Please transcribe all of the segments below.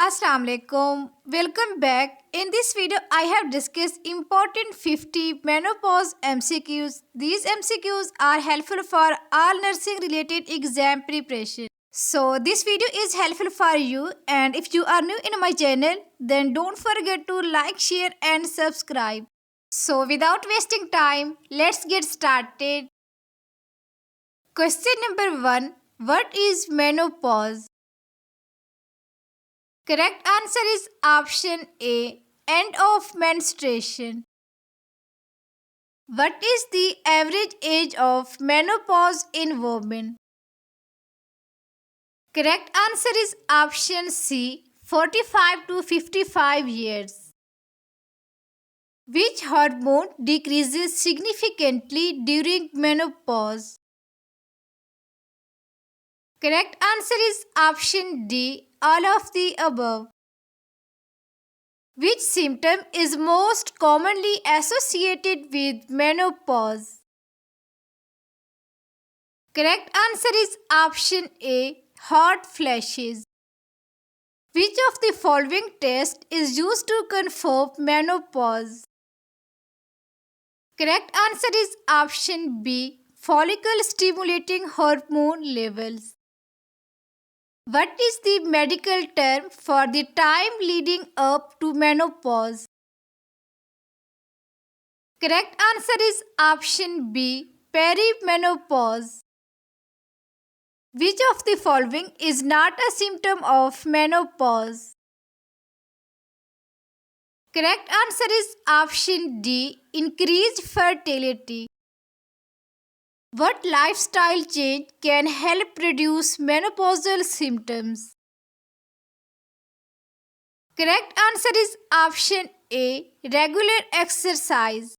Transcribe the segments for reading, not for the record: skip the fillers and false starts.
Assalamu alaikum. Welcome back. In this video, I have discussed important 50 menopause MCQs. These MCQs are helpful for all nursing related exam preparation. So this video is helpful for you, and if you are new in my channel, then don't forget to like, share and subscribe. So without wasting time, let's get started. Question number 1. What is menopause? Correct answer is option A, end of menstruation. What is the average age of menopause in women? Correct answer is option C, 45 to 55 years. Which hormone decreases significantly during menopause? Correct answer is option D, all of the above. Which symptom is most commonly associated with menopause? Correct answer is option A, hot flashes. Which of the following tests is used to confirm menopause? Correct answer is option B, follicle stimulating hormone levels. What is the medical term for the time leading up to menopause? Correct answer is option B, perimenopause. Which of the following is not a symptom of menopause? Correct answer is option D, increased fertility. What lifestyle change can help reduce menopausal symptoms? Correct answer is option A, regular exercise.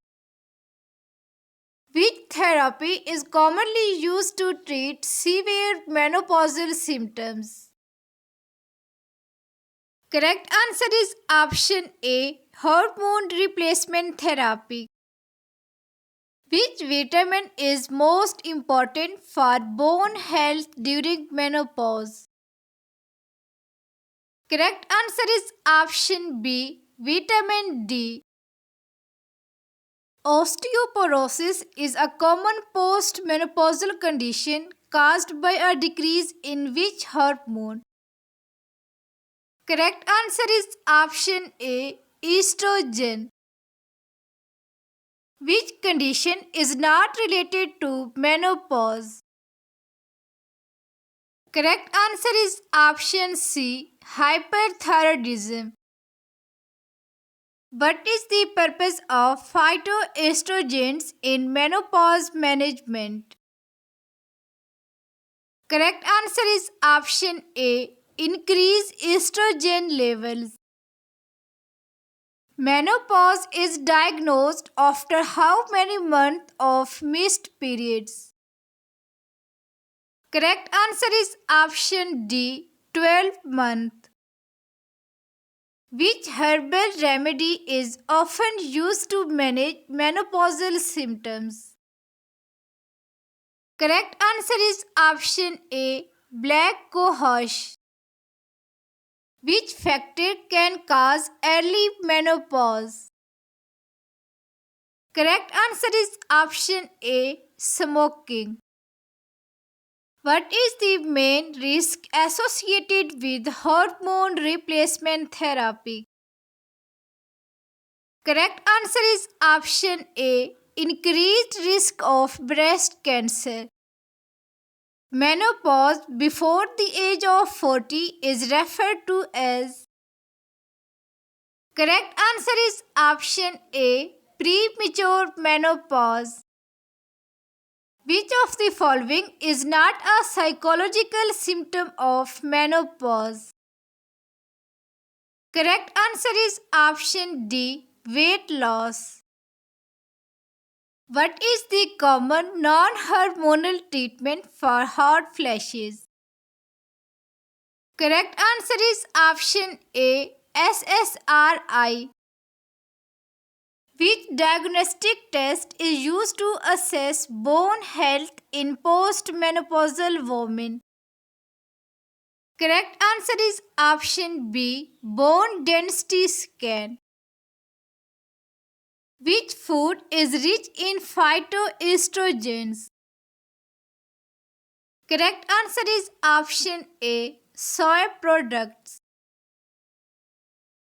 Which therapy is commonly used to treat severe menopausal symptoms? Correct answer is option A, hormone replacement therapy. Which vitamin is most important for bone health during menopause? Correct answer is option B, vitamin D. Osteoporosis is a common post-menopausal condition caused by a decrease in which hormone? Correct answer is option A, estrogen. Which condition is not related to menopause? Correct answer is option C, hyperthyroidism. What is the purpose of phytoestrogens in menopause management? Correct answer is option A, increase estrogen levels. Menopause is diagnosed after how many months of missed periods? Correct answer is option D, 12 months. Which herbal remedy is often used to manage menopausal symptoms? Correct answer is option A, black cohosh. Which factor can cause early menopause? Correct answer is option A, smoking. What is the main risk associated with hormone replacement therapy? Correct answer is option A, increased risk of breast cancer. Menopause before the age of 40 is referred to as. Correct answer is option A, premature menopause. Which of the following is not a psychological symptom of menopause? Correct answer is option D, weight loss. What is the common non-hormonal treatment for hot flashes? Correct answer is option A, SSRI. Which diagnostic test is used to assess bone health in postmenopausal women? Correct answer is option B, bone density scan. Which food is rich in phytoestrogens? Correct answer is option A, soy products.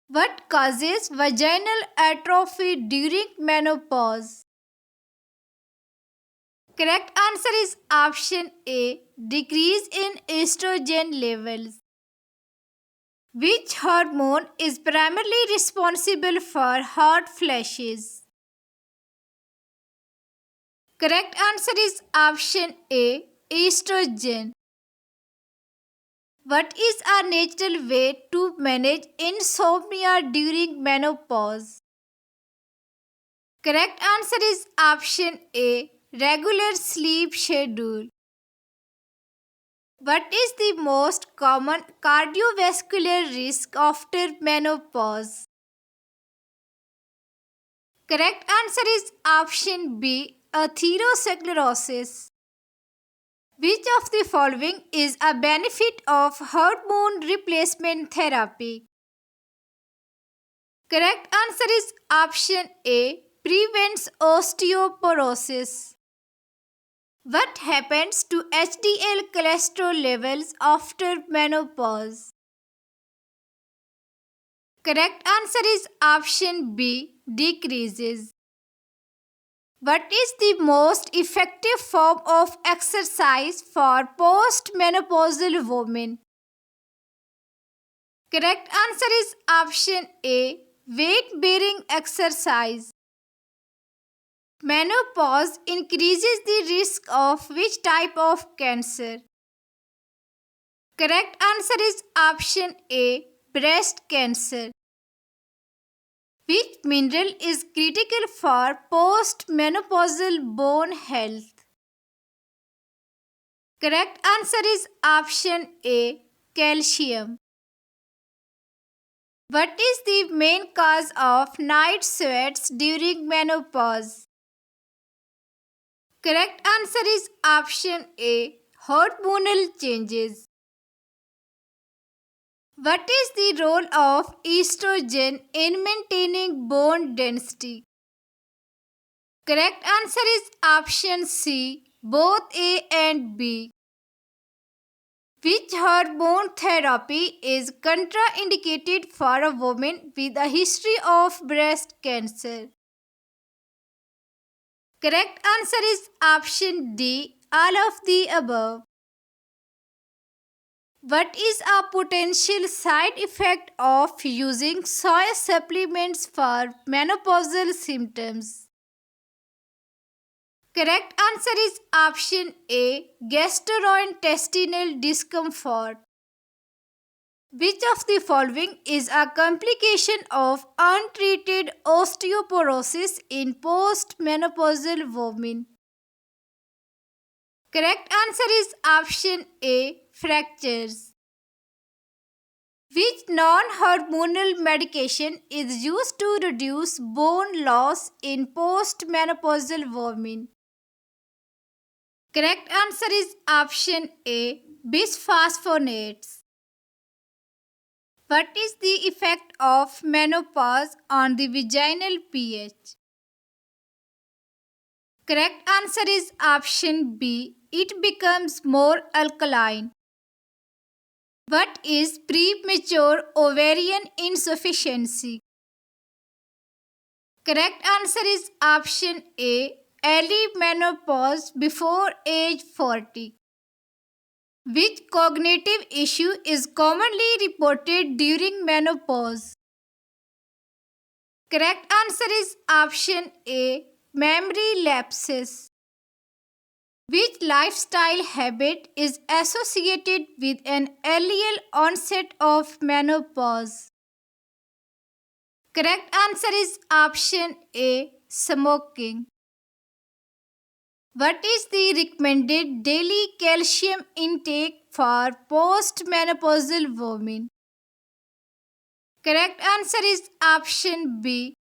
What causes vaginal atrophy during menopause? Correct answer is option A, decrease in estrogen levels. Which hormone is primarily responsible for hot flashes? Correct answer is option A, estrogen. What is a natural way to manage insomnia during menopause? Correct answer is option A, regular sleep schedule. What is the most common cardiovascular risk after menopause? Correct answer is option B, atherosclerosis. Which of the following is a benefit of hormone replacement therapy? Correct answer is option A, prevents osteoporosis. What happens to HDL cholesterol levels after menopause? Correct answer is option B, decreases. What is the most effective form of exercise for postmenopausal women? Correct answer is option A, weight-bearing exercise. Menopause increases the risk of which type of cancer? Correct answer is option A, breast cancer. Which mineral is critical for postmenopausal bone health? Correct answer is option A, calcium. What is the main cause of night sweats during menopause? Correct answer is option A, hormonal changes. What is the role of estrogen in maintaining bone density? Correct answer is option C, both A and B. Which hormone therapy is contraindicated for a woman with a history of breast cancer? Correct answer is option D, all of the above. What is a potential side effect of using soy supplements for menopausal symptoms? Correct answer is option A, gastrointestinal discomfort. Which of the following is a complication of untreated osteoporosis in postmenopausal women? Correct answer is option A, fractures. Which non-hormonal medication is used to reduce bone loss in postmenopausal women? Correct answer is option A, bisphosphonates. What is the effect of menopause on the vaginal pH? Correct answer is option B, it becomes more alkaline. What is premature ovarian insufficiency? Correct answer is option A, early menopause before age 40. Which cognitive issue is commonly reported during menopause? Correct answer is option A, memory lapses. Which lifestyle habit is associated with an earlier onset of menopause? Correct answer is option A, smoking. What is the recommended daily calcium intake for postmenopausal women? Correct answer is option B.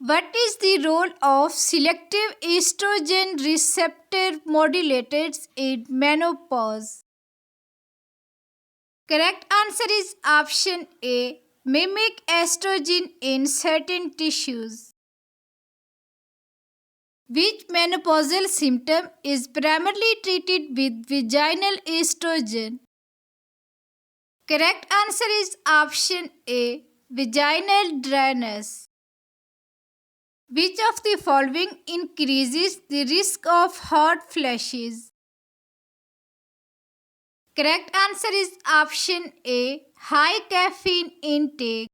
What is the role of selective estrogen receptor modulators in menopause? Correct answer is option A. Mimic estrogen in certain tissues. Which menopausal symptom is primarily treated with vaginal estrogen? Correct answer is option A. Vaginal dryness. Which of the following increases the risk of hot flashes? Correct answer is option A. High caffeine intake.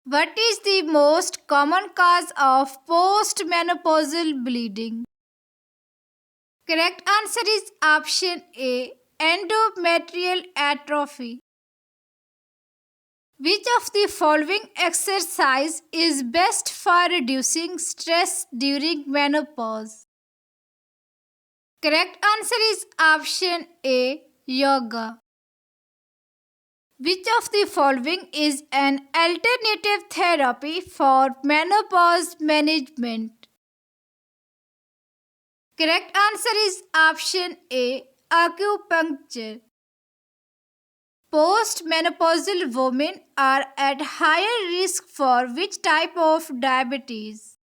What is the most common cause of postmenopausal bleeding? Correct answer is option A. Endometrial atrophy. Which of the following exercise is best for reducing stress during menopause? Correct answer is option A. Yoga. Which of the following is an alternative therapy for menopause management? Correct answer is option A. Acupuncture. Postmenopausal women are at higher risk for which type of diabetes?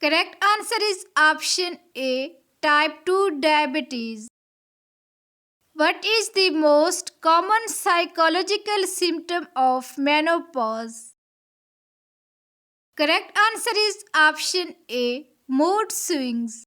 Correct answer is option A. Type 2 diabetes. What is the most common psychological symptom of menopause? Correct answer is option A. Mood swings.